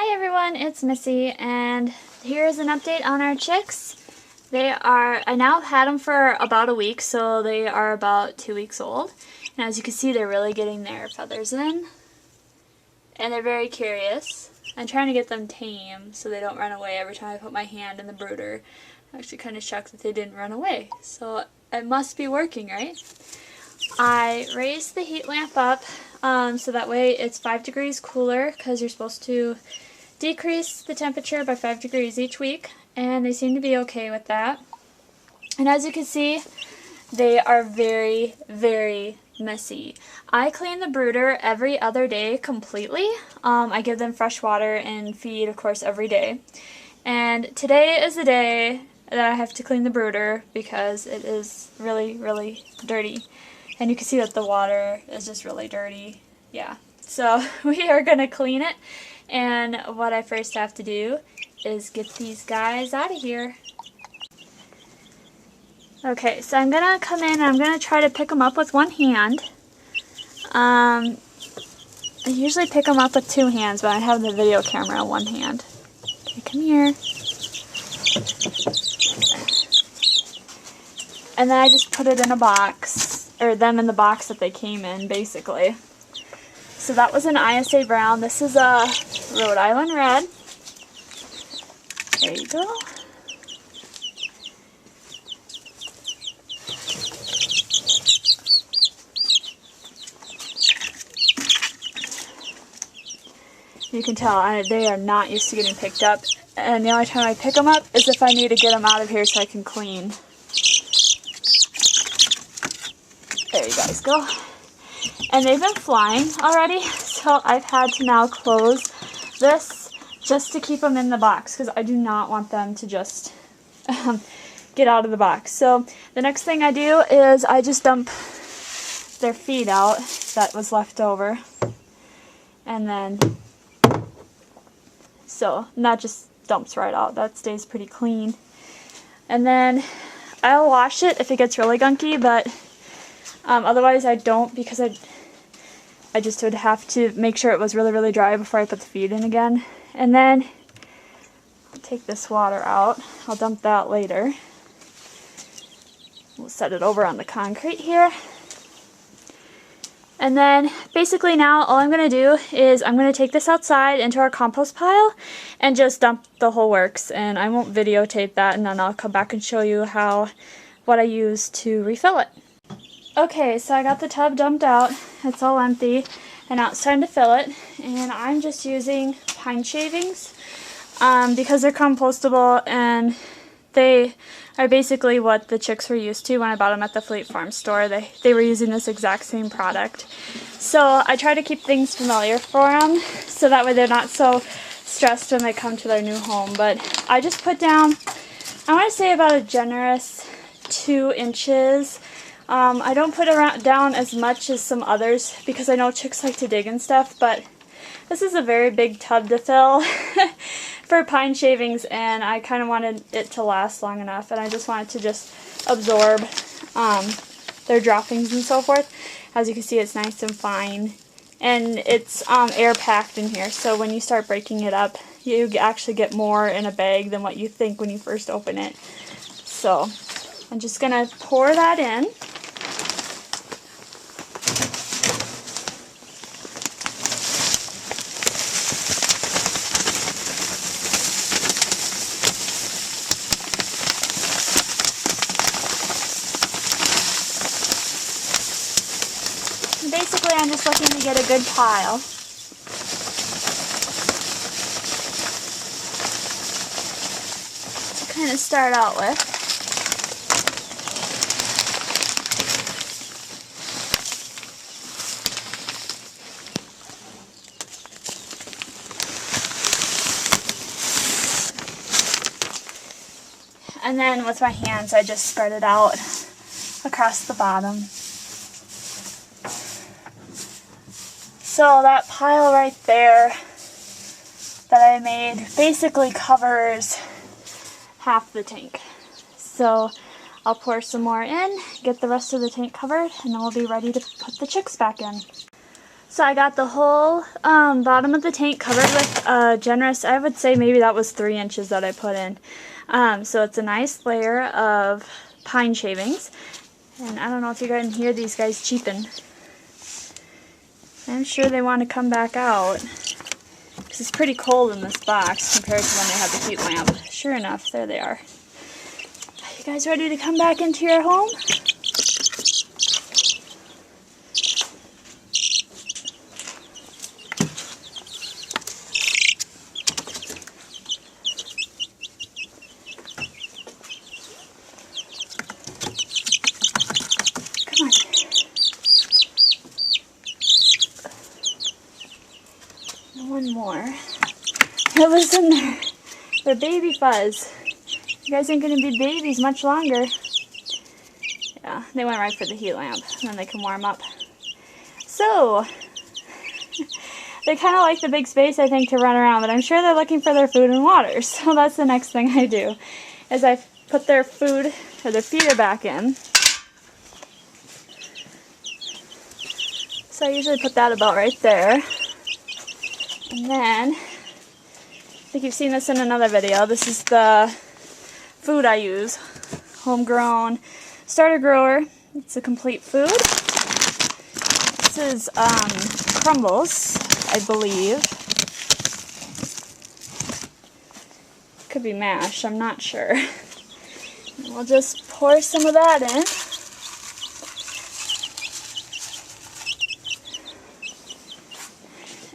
Hi everyone, it's Missy, and here's an update on our chicks. I now have had them for about a week, so they are about 2 weeks old. And as you can see, they're really getting their feathers in. And they're very curious. I'm trying to get them tame so they don't run away every time I put my hand in the brooder. I'm actually kind of shocked that they didn't run away. So it must be working, right? I raised the heat lamp up so that way it's 5 degrees cooler, because you're supposed to decrease the temperature by 5 degrees each week, and they seem to be okay with that. And as you can see, they are very, very messy. I clean the brooder every other day completely. I give them fresh water and feed, of course, every day. And today is the day that I have to clean the brooder because it is really, really dirty. And you can see that the water is just really dirty. Yeah. So we are going to clean it. And what I first have to do is get these guys out of here. Okay, so I'm going to come in and I'm going to try to pick them up with one hand. I usually pick them up with 2 hands, but I have the video camera in one hand. Okay, come here. And then I just put it in a box, or them in the box that they came in, basically. So that was an ISA brown. This is a Rhode Island red. There you go. You can tell they are not used to getting picked up. And the only time I pick them up is if I need to get them out of here so I can clean. There you guys go. And they've been flying already, so I've had to now close this just to keep them in the box because I do not want them to just get out of the box. So the next thing I do is I just dump their feed out that was left over. And then, so that just dumps right out. That stays pretty clean. And then I'll wash it if it gets really gunky, but otherwise I don't, because I just would have to make sure it was really, really dry before I put the feed in again. And then I'll take this water out. I'll dump that later. We'll set it over on the concrete here. And then basically now all I'm going to do is I'm going to take this outside into our compost pile and just dump the whole works. And I won't videotape that, and then I'll come back and show you what I use to refill it. Okay, so I got the tub dumped out. It's all empty, and now it's time to fill it. And I'm just using pine shavings because they're compostable, and they are basically what the chicks were used to when I bought them at the Fleet Farm store. They were using this exact same product. So I try to keep things familiar for them, so that way they're not so stressed when they come to their new home. But I just put down, I want to say about a generous 2 inches. I don't put down as much as some others because I know chicks like to dig and stuff, but this is a very big tub to fill for pine shavings, and I kind of wanted it to last long enough, and I just wanted to just absorb their droppings and so forth. As you can see, it's nice and fine, and it's air packed in here, so when you start breaking it up, you actually get more in a bag than what you think when you first open it. So I'm just going to pour that in. Basically, I'm just looking to get a good pile. To kind of start out with. And then with my hands, I just spread it out across the bottom. So that pile right there that I made basically covers half the tank. So I'll pour some more in, get the rest of the tank covered, and then we'll be ready to put the chicks back in. So I got the whole bottom of the tank covered with generous, I would say maybe that was 3 inches that I put in. So it's a nice layer of pine shavings. And I don't know if you guys can hear these guys cheeping. I'm sure they want to come back out. Because it's pretty cold in this box compared to when they have the heat lamp. Sure enough, there they are. You guys ready to come back into your home? One more. It was in there. They're baby fuzz. You guys ain't gonna be babies much longer. Yeah, they went right for the heat lamp, and then they can warm up. So, they kind of like the big space, I think, to run around, but I'm sure they're looking for their food and water. So that's the next thing I do, is I put their food, or their feeder back in. So I usually put that about right there. And then, I think you've seen this in another video, this is the food I use. Homegrown starter grower. It's a complete food. This is crumbles, I believe. Could be mash, I'm not sure. And we'll just pour some of that in.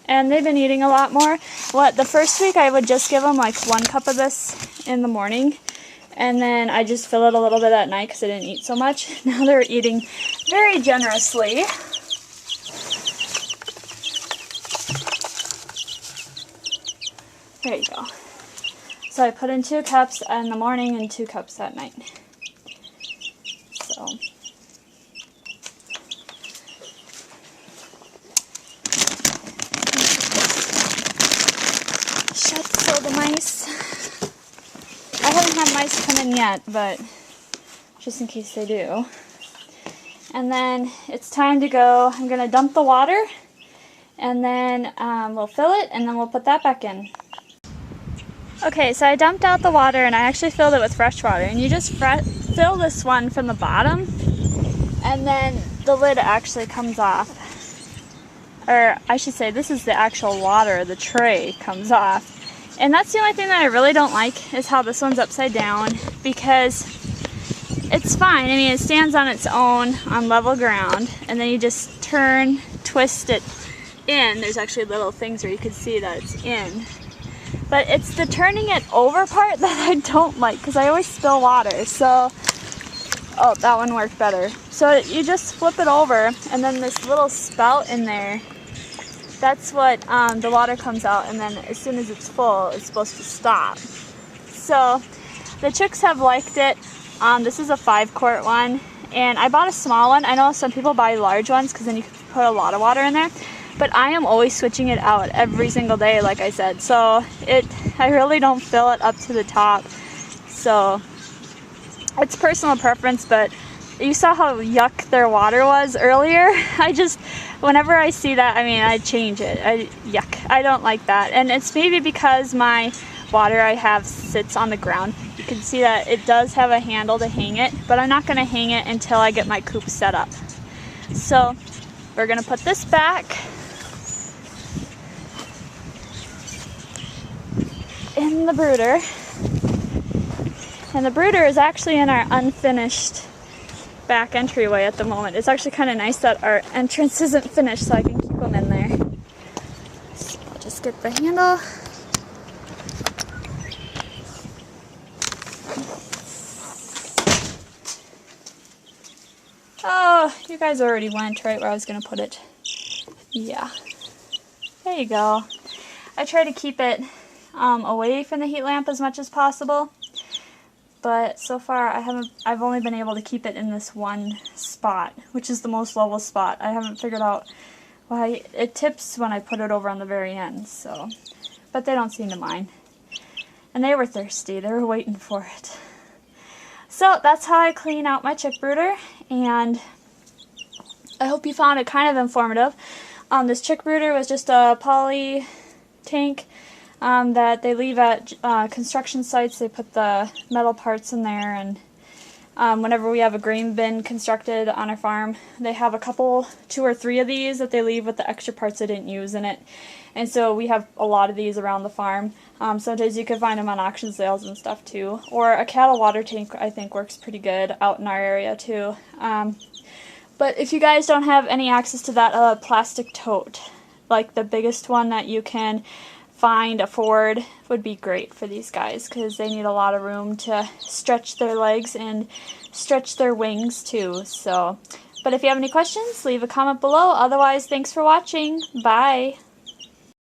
And they've been eating a lot more. The first week I would just give them like 1 cup of this in the morning, and then I just fill it a little bit at night because I didn't eat so much. Now they're eating very generously. There you go. So I put in 2 cups in the morning and 2 cups at night. So. So the mice, I haven't had mice come in yet, but just in case they do. And then it's time to go. I'm going to dump the water, and then we'll fill it, and then we'll put that back in. Okay, so I dumped out the water, and I actually filled it with fresh water. And you just fill this one from the bottom, and then the lid actually comes off. Or I should say, this is the actual water, the tray comes off. And that's the only thing that I really don't like, is how this one's upside down, because it's fine. I mean, it stands on its own on level ground, and then you just turn, twist it in. There's actually little things where you can see that it's in. But it's the turning it over part that I don't like, because I always spill water. So, oh, that one worked better. So you just flip it over, and then this little spout in there, that's what the water comes out, and then as soon as it's full, it's supposed to stop. So the chicks have liked it. This is a 5-quart one, and I bought a small one. I know some people buy large ones because then you can put a lot of water in there, but I am always switching it out every single day, like I said. So I really don't fill it up to the top. So it's personal preference, but you saw how yuck their water was earlier. Whenever I see that, I mean, I change it. Yuck. I don't like that. And it's maybe because my water I have sits on the ground. You can see that it does have a handle to hang it, but I'm not going to hang it until I get my coop set up. So we're going to put this back in the brooder. And the brooder is actually in our unfinished back entryway at the moment. It's actually kind of nice that our entrance isn't finished, so I can keep them in there. So I'll just get the handle. Oh, you guys already went right where I was going to put it. Yeah. There you go. I try to keep it away from the heat lamp as much as possible. But so far I've only been able to keep it in this one spot, which is the most level spot. I haven't figured out why it tips when I put it over on the very end, so. But they don't seem to mind. And they were thirsty, they were waiting for it. So that's how I clean out my chick brooder, and I hope you found it kind of informative. This chick brooder was just a poly tank that they leave at construction sites. They put the metal parts in there, and whenever we have a grain bin constructed on our farm, they have a couple, 2 or 3 of these that they leave with the extra parts they didn't use in it. And so we have a lot of these around the farm. Sometimes you can find them on auction sales and stuff too. Or a cattle water tank, I think, works pretty good out in our area too. But if you guys don't have any access to that, plastic tote, like the biggest one that you can find, afford, would be great for these guys, because they need a lot of room to stretch their legs and stretch their wings too. So, but if you have any questions, leave a comment below. Otherwise, thanks for watching. Bye.